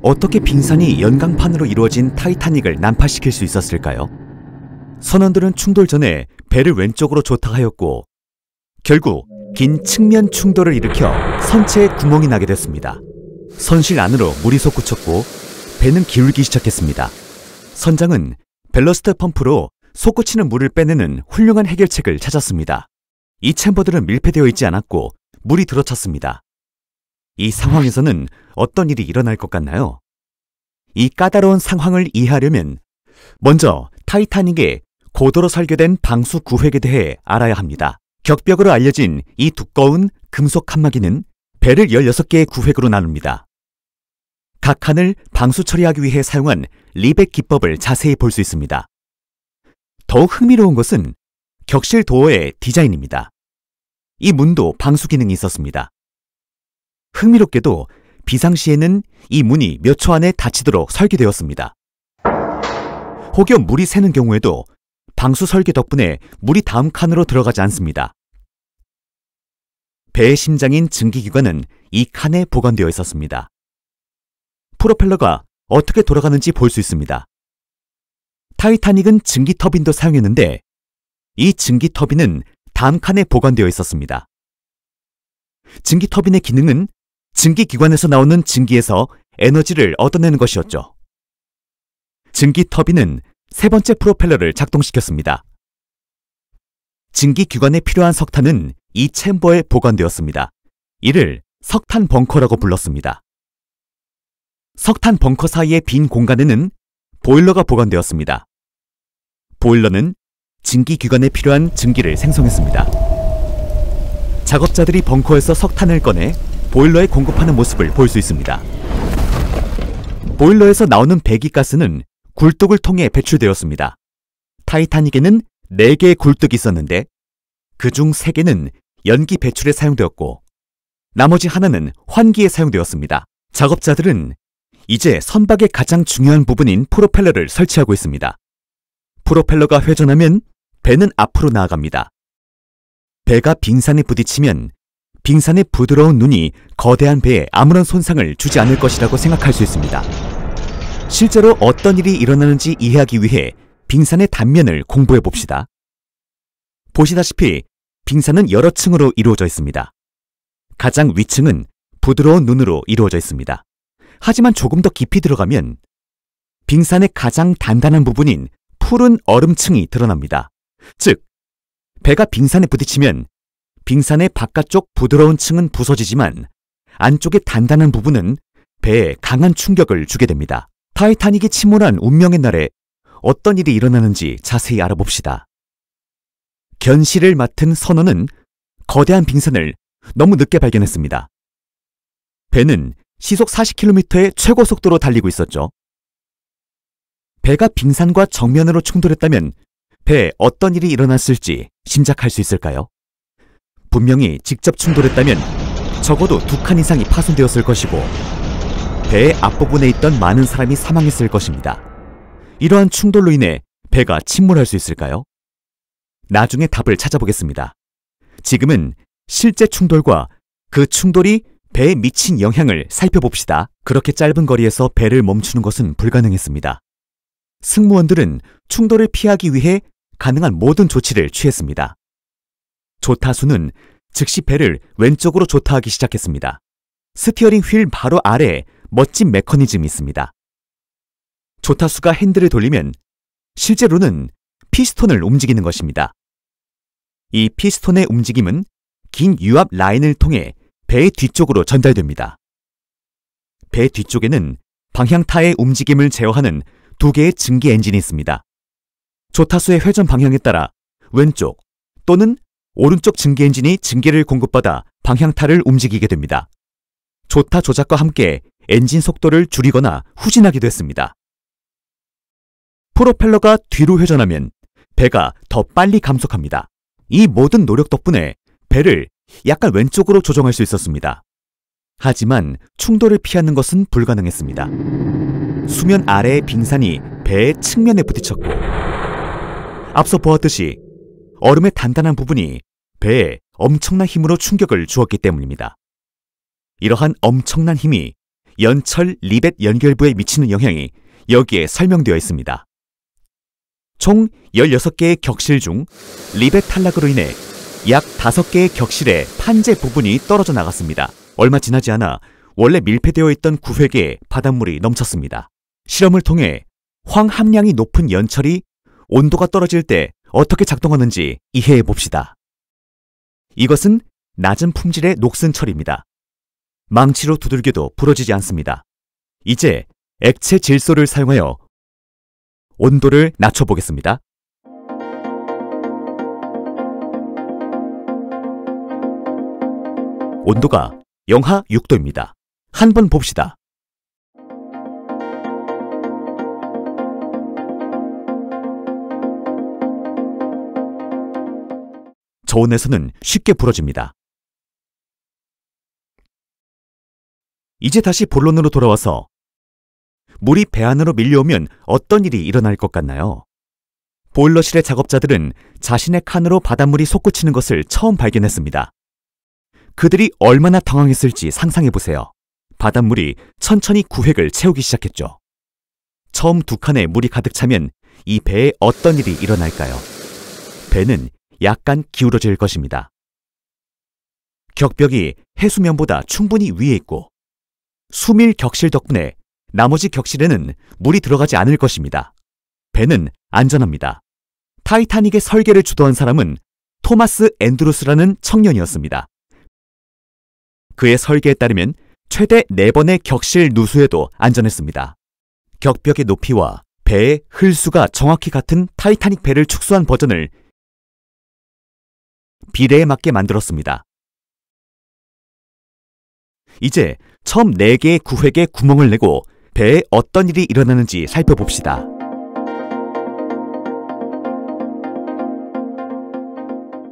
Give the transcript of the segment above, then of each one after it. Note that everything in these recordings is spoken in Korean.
어떻게 빙산이 연강판으로 이루어진 타이타닉을 난파시킬 수 있었을까요? 선원들은 충돌 전에 배를 왼쪽으로 조타하였고 결국 긴 측면 충돌을 일으켜 선체에 구멍이 나게 됐습니다. 선실 안으로 물이 솟구쳤고 배는 기울기 시작했습니다. 선장은 밸러스트 펌프로 솟구치는 물을 빼내는 훌륭한 해결책을 찾았습니다. 이 챔버들은 밀폐되어 있지 않았고 물이 들어찼습니다. 이 상황에서는 어떤 일이 일어날 것 같나요? 이 까다로운 상황을 이해하려면 먼저 타이타닉의 고도로 설계된 방수 구획에 대해 알아야 합니다. 격벽으로 알려진 이 두꺼운 금속 칸막이는 배를 16개의 구획으로 나눕니다. 각 칸을 방수 처리하기 위해 사용한 리백 기법을 자세히 볼 수 있습니다. 더욱 흥미로운 것은 격실 도어의 디자인입니다. 이 문도 방수 기능이 있었습니다. 흥미롭게도 비상시에는 이 문이 몇 초 안에 닫히도록 설계되었습니다. 혹여 물이 새는 경우에도 방수 설계 덕분에 물이 다음 칸으로 들어가지 않습니다. 배의 심장인 증기기관은 이 칸에 보관되어 있었습니다. 프로펠러가 어떻게 돌아가는지 볼 수 있습니다. 타이타닉은 증기 터빈도 사용했는데 이 증기 터빈은 다음 칸에 보관되어 있었습니다. 증기 터빈의 기능은 증기기관에서 나오는 증기에서 에너지를 얻어내는 것이었죠. 증기 터빈은 세 번째 프로펠러를 작동시켰습니다. 증기기관에 필요한 석탄은 이 챔버에 보관되었습니다. 이를 석탄 벙커라고 불렀습니다. 석탄 벙커 사이의 빈 공간에는 보일러가 보관되었습니다. 보일러는 증기기관에 필요한 증기를 생성했습니다. 작업자들이 벙커에서 석탄을 꺼내 보일러에 공급하는 모습을 볼 수 있습니다. 보일러에서 나오는 배기가스는 굴뚝을 통해 배출되었습니다. 타이타닉에는 4개의 굴뚝이 있었는데 그중 3개는 연기 배출에 사용되었고 나머지 하나는 환기에 사용되었습니다. 작업자들은 이제 선박의 가장 중요한 부분인 프로펠러를 설치하고 있습니다. 프로펠러가 회전하면 배는 앞으로 나아갑니다. 배가 빙산에 부딪히면 빙산의 부드러운 눈이 거대한 배에 아무런 손상을 주지 않을 것이라고 생각할 수 있습니다. 실제로 어떤 일이 일어나는지 이해하기 위해 빙산의 단면을 공부해 봅시다. 보시다시피 빙산은 여러 층으로 이루어져 있습니다. 가장 위층은 부드러운 눈으로 이루어져 있습니다. 하지만 조금 더 깊이 들어가면 빙산의 가장 단단한 부분인 푸른 얼음층이 드러납니다. 즉, 배가 빙산에 부딪히면 빙산의 바깥쪽 부드러운 층은 부서지지만 안쪽의 단단한 부분은 배에 강한 충격을 주게 됩니다. 타이타닉이 침몰한 운명의 날에 어떤 일이 일어나는지 자세히 알아봅시다. 견시를 맡은 선원은 거대한 빙산을 너무 늦게 발견했습니다. 배는 시속 40km의 최고 속도로 달리고 있었죠. 배가 빙산과 정면으로 충돌했다면 배에 어떤 일이 일어났을지 짐작할 수 있을까요? 분명히 직접 충돌했다면 적어도 2칸 이상이 파손되었을 것이고 배의 앞부분에 있던 많은 사람이 사망했을 것입니다. 이러한 충돌로 인해 배가 침몰할 수 있을까요? 나중에 답을 찾아보겠습니다. 지금은 실제 충돌과 그 충돌이 배에 미친 영향을 살펴봅시다. 그렇게 짧은 거리에서 배를 멈추는 것은 불가능했습니다. 승무원들은 충돌을 피하기 위해 가능한 모든 조치를 취했습니다. 조타수는 즉시 배를 왼쪽으로 조타하기 시작했습니다. 스티어링 휠 바로 아래에 멋진 메커니즘이 있습니다. 조타수가 핸들을 돌리면 실제로는 피스톤을 움직이는 것입니다. 이 피스톤의 움직임은 긴 유압 라인을 통해 배의 뒤쪽으로 전달됩니다. 배 뒤쪽에는 방향타의 움직임을 제어하는 2개의 증기 엔진이 있습니다. 조타수의 회전 방향에 따라 왼쪽 또는 오른쪽 증기 엔진이 증기를 공급받아 방향타를 움직이게 됩니다. 조타 조작과 함께 엔진 속도를 줄이거나 후진하기도 했습니다. 프로펠러가 뒤로 회전하면 배가 더 빨리 감속합니다. 이 모든 노력 덕분에 배를 약간 왼쪽으로 조정할 수 있었습니다. 하지만 충돌을 피하는 것은 불가능했습니다. 수면 아래의 빙산이 배의 측면에 부딪혔고 앞서 보았듯이 얼음의 단단한 부분이 배에 엄청난 힘으로 충격을 주었기 때문입니다. 이러한 엄청난 힘이 연철 리벳 연결부에 미치는 영향이 여기에 설명되어 있습니다. 총 16개의 격실 중 리벳 탈락으로 인해 약 5개의 격실의 판재 부분이 떨어져 나갔습니다. 얼마 지나지 않아 원래 밀폐되어 있던 구획에 바닷물이 넘쳤습니다. 실험을 통해 황 함량이 높은 연철이 온도가 떨어질 때 어떻게 작동하는지 이해해 봅시다. 이것은 낮은 품질의 녹슨 철입니다. 망치로 두들겨도 부러지지 않습니다. 이제 액체 질소를 사용하여 온도를 낮춰보겠습니다. 온도가 영하 6도입니다. 한번 봅시다. 저온에서는 쉽게 부러집니다. 이제 다시 본론으로 돌아와서 물이 배 안으로 밀려오면 어떤 일이 일어날 것 같나요? 보일러실의 작업자들은 자신의 칸으로 바닷물이 솟구치는 것을 처음 발견했습니다. 그들이 얼마나 당황했을지 상상해보세요. 바닷물이 천천히 구획을 채우기 시작했죠. 처음 2칸에 물이 가득 차면 이 배에 어떤 일이 일어날까요? 배는 약간 기울어질 것입니다. 격벽이 해수면보다 충분히 위에 있고 수밀 격실 덕분에 나머지 격실에는 물이 들어가지 않을 것입니다. 배는 안전합니다. 타이타닉의 설계를 주도한 사람은 토마스 앤드루스라는 청년이었습니다. 그의 설계에 따르면 최대 4번의 격실 누수에도 안전했습니다. 격벽의 높이와 배의 흘수가 정확히 같은 타이타닉 배를 축소한 버전을 비례에 맞게 만들었습니다. 이제 처음 4개의 구획에 구멍을 내고 배에 어떤 일이 일어나는지 살펴봅시다.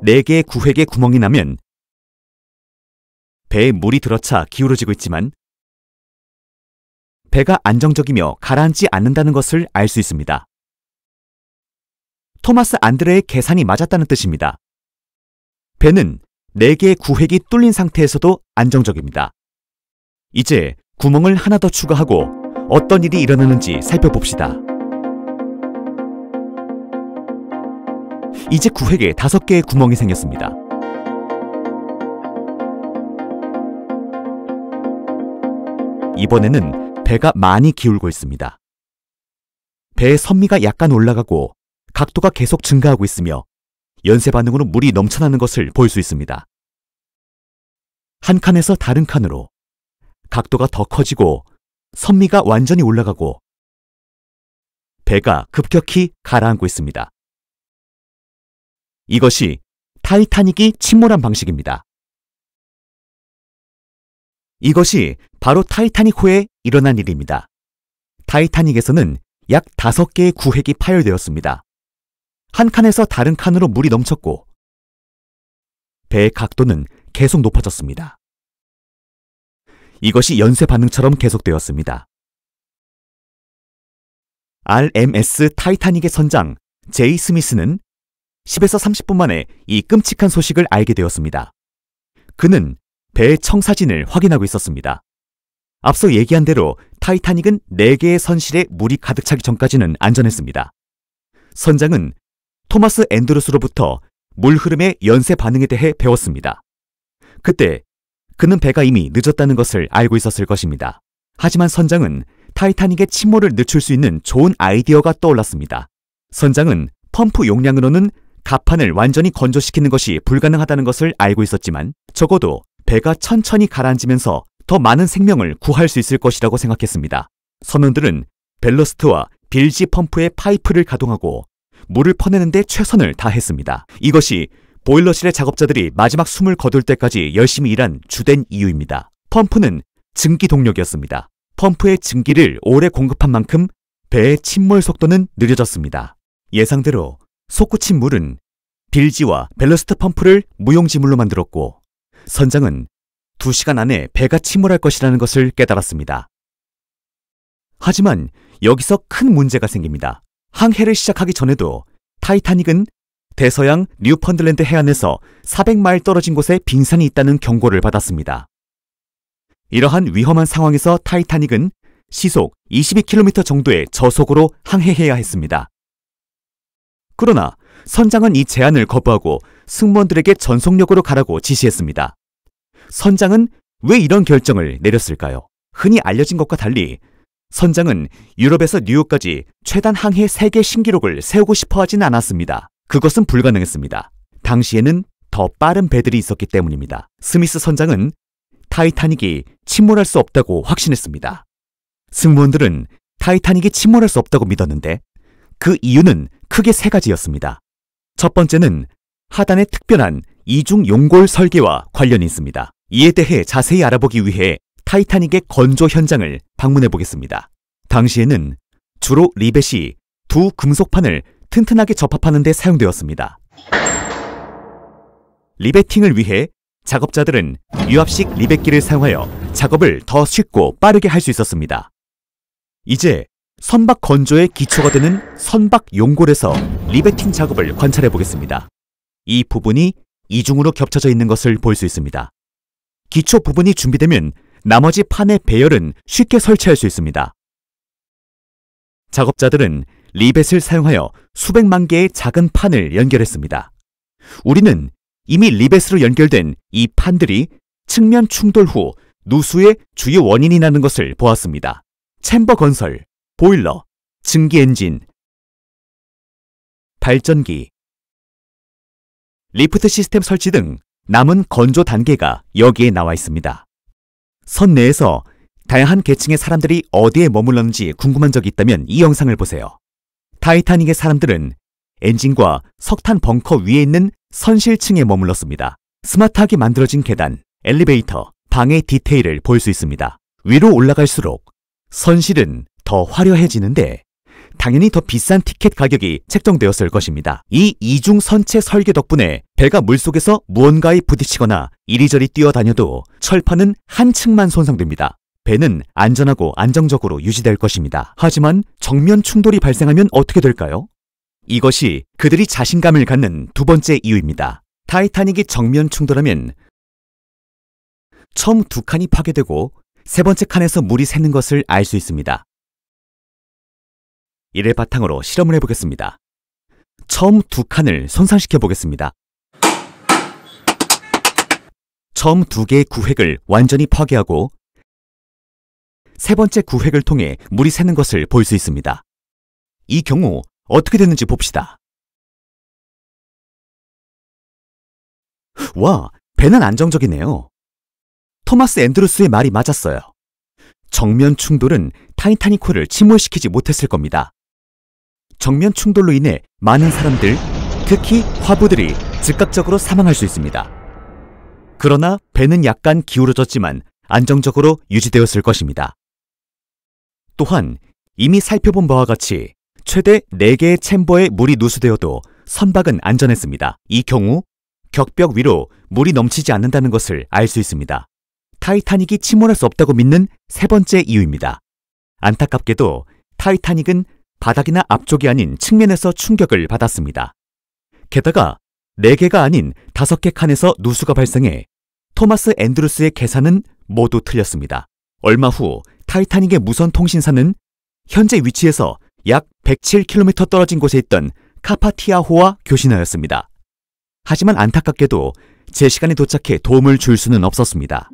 네 개의 구획에 구멍이 나면 배에 물이 들어차 기울어지고 있지만 배가 안정적이며 가라앉지 않는다는 것을 알 수 있습니다. 토마스 안드레의 계산이 맞았다는 뜻입니다. 배는 4개의 구획이 뚫린 상태에서도 안정적입니다. 이제 구멍을 하나 더 추가하고 어떤 일이 일어나는지 살펴봅시다. 이제 구획에 5개의 구멍이 생겼습니다. 이번에는 배가 많이 기울고 있습니다. 배의 선미가 약간 올라가고 각도가 계속 증가하고 있으며 연쇄 반응으로 물이 넘쳐나는 것을 볼 수 있습니다. 한 칸에서 다른 칸으로 각도가 더 커지고 선미가 완전히 올라가고 배가 급격히 가라앉고 있습니다. 이것이 타이타닉이 침몰한 방식입니다. 이것이 바로 타이타닉호에 일어난 일입니다. 타이타닉에서는 약 5개의 구획이 파열되었습니다. 한 칸에서 다른 칸으로 물이 넘쳤고 배의 각도는 계속 높아졌습니다. 이것이 연쇄 반응처럼 계속되었습니다. RMS 타이타닉의 선장 제이 스미스는 10에서 30분 만에 이 끔찍한 소식을 알게 되었습니다. 그는 배의 청사진을 확인하고 있었습니다. 앞서 얘기한 대로 타이타닉은 4개의 선실에 물이 가득 차기 전까지는 안전했습니다. 선장은 토마스 앤드루스로부터 물 흐름의 연쇄 반응에 대해 배웠습니다. 그때 그는 배가 이미 늦었다는 것을 알고 있었을 것입니다. 하지만 선장은 타이타닉의 침몰을 늦출 수 있는 좋은 아이디어가 떠올랐습니다. 선장은 펌프 용량으로는 갑판을 완전히 건조시키는 것이 불가능하다는 것을 알고 있었지만 적어도 배가 천천히 가라앉으면서 더 많은 생명을 구할 수 있을 것이라고 생각했습니다. 선원들은 벨러스트와 빌지 펌프의 파이프를 가동하고 물을 퍼내는 데 최선을 다했습니다. 이것이 보일러실의 작업자들이 마지막 숨을 거둘 때까지 열심히 일한 주된 이유입니다. 펌프는 증기 동력이었습니다. 펌프의 증기를 오래 공급한 만큼 배의 침몰 속도는 느려졌습니다. 예상대로 솟구친 물은 빌지와 벨러스트 펌프를 무용지물로 만들었고 선장은 2시간 안에 배가 침몰할 것이라는 것을 깨달았습니다. 하지만 여기서 큰 문제가 생깁니다. 항해를 시작하기 전에도 타이타닉은 대서양 뉴펀들랜드 해안에서 400마일 떨어진 곳에 빙산이 있다는 경고를 받았습니다. 이러한 위험한 상황에서 타이타닉은 시속 22km 정도의 저속으로 항해해야 했습니다. 그러나 선장은 이 제안을 거부하고 승무원들에게 전속력으로 가라고 지시했습니다. 선장은 왜 이런 결정을 내렸을까요? 흔히 알려진 것과 달리 선장은 유럽에서 뉴욕까지 최단 항해 세계 신기록을 세우고 싶어 하진 않았습니다. 그것은 불가능했습니다. 당시에는 더 빠른 배들이 있었기 때문입니다. 스미스 선장은 타이타닉이 침몰할 수 없다고 확신했습니다. 승무원들은 타이타닉이 침몰할 수 없다고 믿었는데 그 이유는 크게 세 가지였습니다. 첫 번째는 하단의 특별한 이중 용골 설계와 관련이 있습니다. 이에 대해 자세히 알아보기 위해 타이타닉의 건조 현장을 방문해 보겠습니다. 당시에는 주로 리벳이 두 금속판을 튼튼하게 접합하는 데 사용되었습니다. 리베팅을 위해 작업자들은 유압식 리벳기를 사용하여 작업을 더 쉽고 빠르게 할 수 있었습니다. 이제 선박 건조의 기초가 되는 선박 용골에서 리베팅 작업을 관찰해 보겠습니다. 이 부분이 이중으로 겹쳐져 있는 것을 볼 수 있습니다. 기초 부분이 준비되면 나머지 판의 배열은 쉽게 설치할 수 있습니다. 작업자들은 리벳을 사용하여 수백만 개의 작은 판을 연결했습니다. 우리는 이미 리벳으로 연결된 이 판들이 측면 충돌 후 누수의 주요 원인이 나는 것을 보았습니다. 챔버 건설, 보일러, 증기 엔진, 발전기, 리프트 시스템 설치 등 남은 건조 단계가 여기에 나와 있습니다. 선 내에서 다양한 계층의 사람들이 어디에 머물렀는지 궁금한 적이 있다면 이 영상을 보세요. 타이타닉의 사람들은 엔진과 석탄 벙커 위에 있는 선실층에 머물렀습니다. 스마트하게 만들어진 계단, 엘리베이터, 방의 디테일을 볼 수 있습니다. 위로 올라갈수록 선실은 더 화려해지는데 당연히 더 비싼 티켓 가격이 책정되었을 것입니다. 이 이중 선체 설계 덕분에 배가 물속에서 무언가에 부딪히거나 이리저리 뛰어다녀도 철판은 한 층만 손상됩니다. 배는 안전하고 안정적으로 유지될 것입니다. 하지만 정면 충돌이 발생하면 어떻게 될까요? 이것이 그들이 자신감을 갖는 두 번째 이유입니다. 타이타닉이 정면 충돌하면 처음 두 칸이 파괴되고 세 번째 칸에서 물이 새는 것을 알 수 있습니다. 이를 바탕으로 실험을 해보겠습니다. 처음 두 칸을 손상시켜 보겠습니다. 처음 두 개의 구획을 완전히 파괴하고 세 번째 구획을 통해 물이 새는 것을 볼 수 있습니다. 이 경우 어떻게 됐는지 봅시다. 와, 배는 안정적이네요. 토마스 앤드루스의 말이 맞았어요. 정면 충돌은 타이타닉호를 침몰시키지 못했을 겁니다. 정면 충돌로 인해 많은 사람들, 특히 화부들이 즉각적으로 사망할 수 있습니다. 그러나 배는 약간 기울어졌지만 안정적으로 유지되었을 것입니다. 또한 이미 살펴본 바와 같이 최대 4개의 챔버에 물이 누수되어도 선박은 안전했습니다. 이 경우 격벽 위로 물이 넘치지 않는다는 것을 알 수 있습니다. 타이타닉이 침몰할 수 없다고 믿는 세 번째 이유입니다. 안타깝게도 타이타닉은 바닥이나 앞쪽이 아닌 측면에서 충격을 받았습니다. 게다가 4개가 아닌 5개 칸에서 누수가 발생해 토마스 앤드루스의 계산은 모두 틀렸습니다. 얼마 후 타이타닉의 무선 통신사는 현재 위치에서 약 107km 떨어진 곳에 있던 카파티아호와 교신하였습니다. 하지만 안타깝게도 제 시간에 도착해 도움을 줄 수는 없었습니다.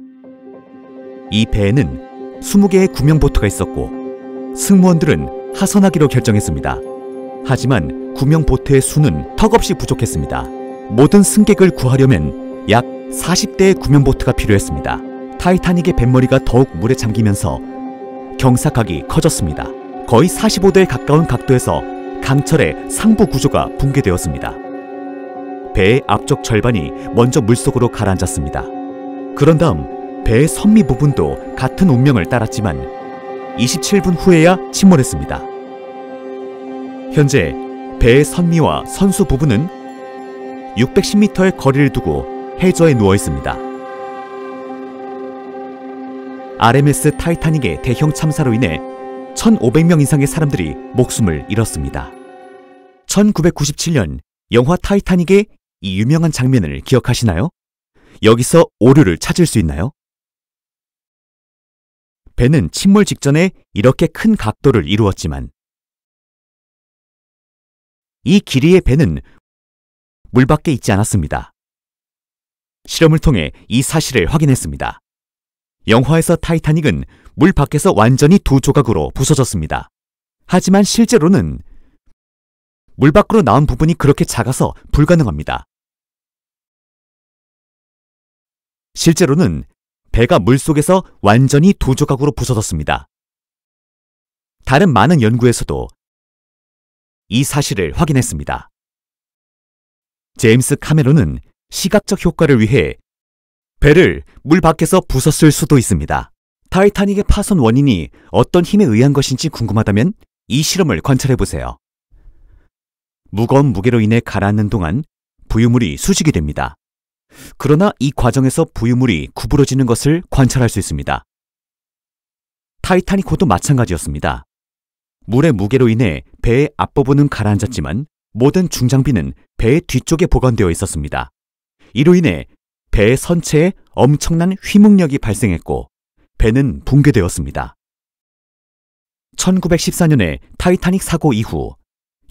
이 배에는 20개의 구명보트가 있었고 승무원들은 하선하기로 결정했습니다. 하지만 구명보트의 수는 턱없이 부족했습니다. 모든 승객을 구하려면 약 40대의 구명보트가 필요했습니다. 타이타닉의 뱃머리가 더욱 물에 잠기면서 경사각이 커졌습니다. 거의 45도에 가까운 각도에서 강철의 상부 구조가 붕괴되었습니다. 배의 앞쪽 절반이 먼저 물속으로 가라앉았습니다. 그런 다음 배의 선미 부분도 같은 운명을 따랐지만 27분 후에야 침몰했습니다. 현재 배의 선미와 선수 부분은 610m의 거리를 두고 해저에 누워 있습니다. RMS 타이타닉의 대형 참사로 인해 1,500명 이상의 사람들이 목숨을 잃었습니다. 1997년 영화 타이타닉의 이 유명한 장면을 기억하시나요? 여기서 오류를 찾을 수 있나요? 배는 침몰 직전에 이렇게 큰 각도를 이루었지만 이 길이의 배는 물 밖에 있지 않았습니다. 실험을 통해 이 사실을 확인했습니다. 영화에서 타이타닉은 물 밖에서 완전히 두 조각으로 부서졌습니다. 하지만 실제로는 물 밖으로 나온 부분이 그렇게 작아서 불가능합니다. 실제로는 배가 물속에서 완전히 두 조각으로 부서졌습니다. 다른 많은 연구에서도 이 사실을 확인했습니다. 제임스 카메론은 시각적 효과를 위해 배를 물 밖에서 부쉈을 수도 있습니다. 타이타닉의 파손 원인이 어떤 힘에 의한 것인지 궁금하다면 이 실험을 관찰해보세요. 무거운 무게로 인해 가라앉는 동안 부유물이 수직이 됩니다. 그러나 이 과정에서 부유물이 구부러지는 것을 관찰할 수 있습니다. 타이타닉호도 마찬가지였습니다. 물의 무게로 인해 배의 앞부분은 가라앉았지만 모든 중장비는 배의 뒤쪽에 보관되어 있었습니다. 이로 인해 배의 선체에 엄청난 휘뭉력이 발생했고 배는 붕괴되었습니다. 1914년에 타이타닉 사고 이후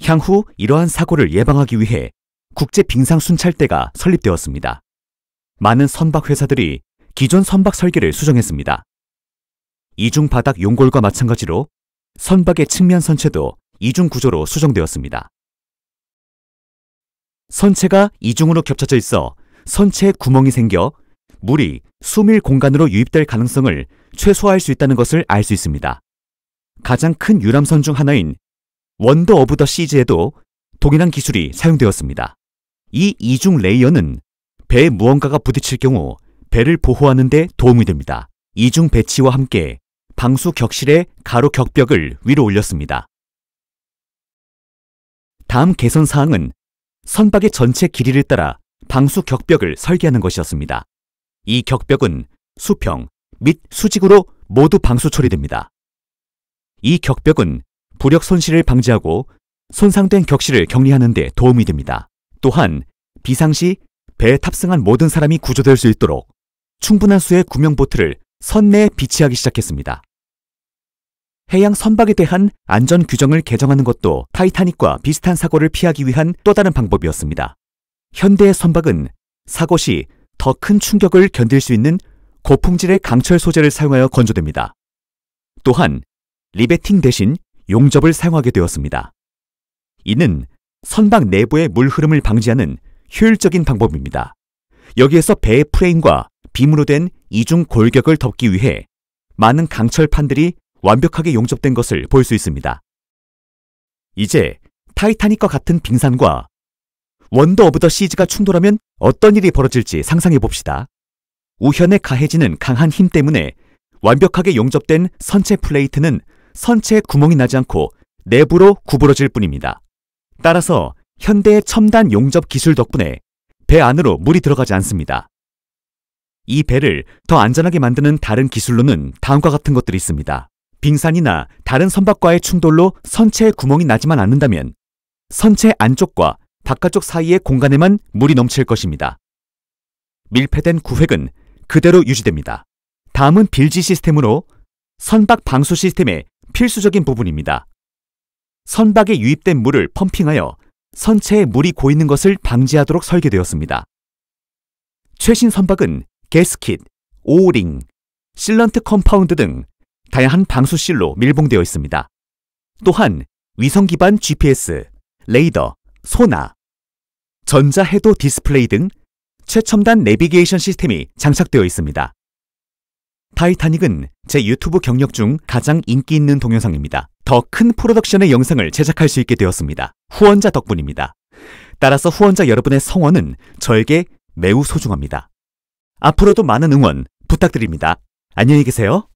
향후 이러한 사고를 예방하기 위해 국제 빙상 순찰대가 설립되었습니다. 많은 선박 회사들이 기존 선박 설계를 수정했습니다. 이중 바닥 용골과 마찬가지로 선박의 측면 선체도 이중 구조로 수정되었습니다. 선체가 이중으로 겹쳐져 있어 선체에 구멍이 생겨 물이 수밀 공간으로 유입될 가능성을 최소화할 수 있다는 것을 알 수 있습니다. 가장 큰 유람선 중 하나인 원더 오브 더 시즈에도 동일한 기술이 사용되었습니다. 이 이중 레이어는 배에 무언가가 부딪힐 경우 배를 보호하는 데 도움이 됩니다. 이중 배치와 함께 방수 격실의 가로 격벽을 위로 올렸습니다. 다음 개선 사항은 선박의 전체 길이를 따라 방수 격벽을 설계하는 것이었습니다. 이 격벽은 수평 및 수직으로 모두 방수 처리됩니다. 이 격벽은 부력 손실을 방지하고 손상된 격실을 격리하는 데 도움이 됩니다. 또한 비상시 배에 탑승한 모든 사람이 구조될 수 있도록 충분한 수의 구명보트를 선 내에 비치하기 시작했습니다. 해양 선박에 대한 안전 규정을 개정하는 것도 타이타닉과 비슷한 사고를 피하기 위한 또 다른 방법이었습니다. 현대의 선박은 사고 시 더 큰 충격을 견딜 수 있는 고품질의 강철 소재를 사용하여 건조됩니다. 또한 리베팅 대신 용접을 사용하게 되었습니다. 이는 선박 내부의 물 흐름을 방지하는 효율적인 방법입니다. 여기에서 배의 프레임과 빔으로 된 이중 골격을 덮기 위해 많은 강철판들이 완벽하게 용접된 것을 볼 수 있습니다. 이제 타이타닉과 같은 빙산과 원더 오브 더 시즈가 충돌하면 어떤 일이 벌어질지 상상해 봅시다. 우현에 가해지는 강한 힘 때문에 완벽하게 용접된 선체 플레이트는 선체에 구멍이 나지 않고 내부로 구부러질 뿐입니다. 따라서 현대의 첨단 용접 기술 덕분에 배 안으로 물이 들어가지 않습니다. 이 배를 더 안전하게 만드는 다른 기술로는 다음과 같은 것들이 있습니다. 빙산이나 다른 선박과의 충돌로 선체에 구멍이 나지만 않는다면 선체 안쪽과 바깥쪽 사이의 공간에만 물이 넘칠 것입니다. 밀폐된 구획은 그대로 유지됩니다. 다음은 빌지 시스템으로 선박 방수 시스템의 필수적인 부분입니다. 선박에 유입된 물을 펌핑하여 선체에 물이 고이는 것을 방지하도록 설계되었습니다. 최신 선박은 게스킷, 오링, 실런트 컴파운드 등 다양한 방수실로 밀봉되어 있습니다. 또한 위성 기반 GPS, 레이더, 소나, 전자 해도 디스플레이 등 최첨단 내비게이션 시스템이 장착되어 있습니다. 타이타닉은 제 유튜브 경력 중 가장 인기 있는 동영상입니다. 더 큰 프로덕션의 영상을 제작할 수 있게 되었습니다. 후원자 덕분입니다. 따라서 후원자 여러분의 성원은 저에게 매우 소중합니다. 앞으로도 많은 응원 부탁드립니다. 안녕히 계세요.